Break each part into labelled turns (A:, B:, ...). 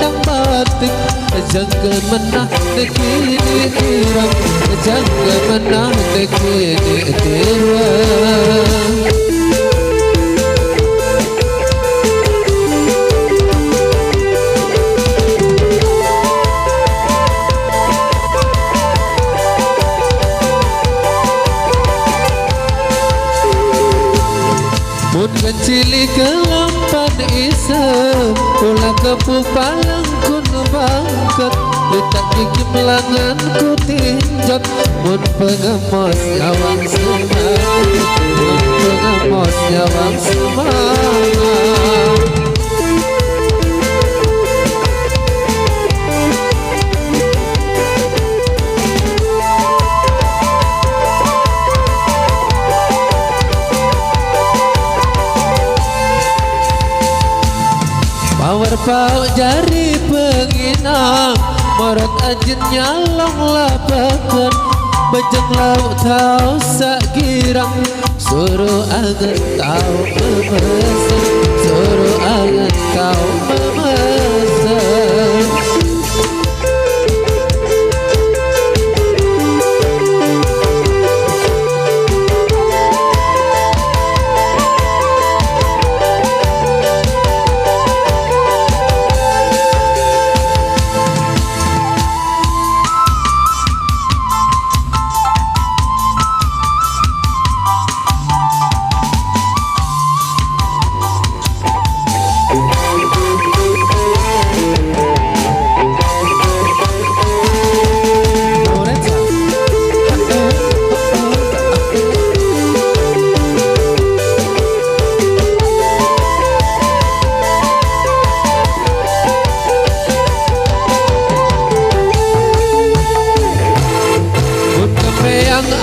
A: bendang batik. Jangan menah dekini tirang, jangan menah dekini tirang. Mun kencili kelampan isem, ulah kepupalang kun bangket. Letak gigi melangan ku tinjot, mun pengemos nyawang semangat, mun pengemos nyawang semangat. Power pau jari penginang, morot ajin nyalong lapakan. Bajang lauk tau sak girang, suruh angan tau memesan, suruh angan tau memesan.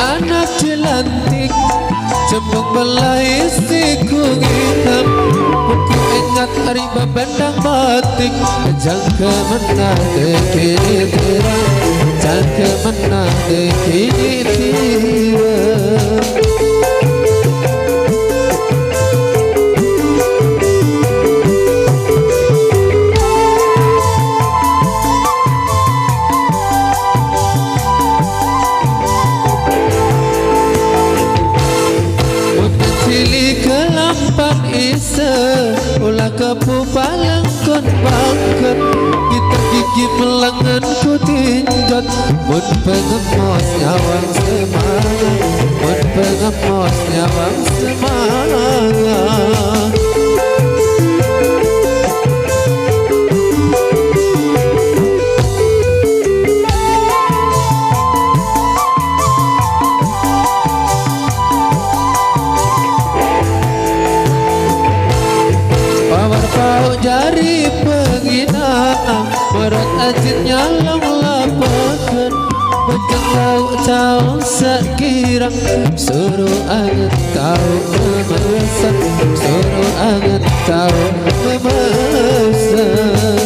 A: Anak jelantik cembung belai siku nginap, ku ingat hari bendang batik. Jangka menah dekini tirang, jangka menah dekini tirang. Kelampan isa, ulah kepupalang kon bangket. Kita gigi melangan ku tinjot, mun pengemos nyawang semangat, mun pengemos nyawang semangat. Pau jari penginang, berat ajin nyalong lapakan. Bajang lauk tau sak girang, suruh angan tau memesan, suruh angan tau memesan.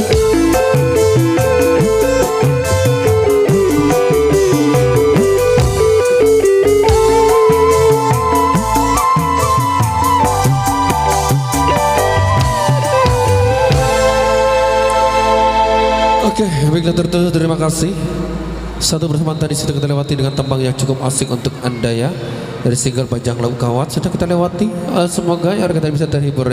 A: Oke, baiklah tertutup, terima kasih. Satu pertemuan tadi sudah kita lewati dengan tembang yang cukup asik untuk Anda ya, dari single Bajang Lauk Kawat sudah kita lewati. Semoga ya kita bisa terhibur ya.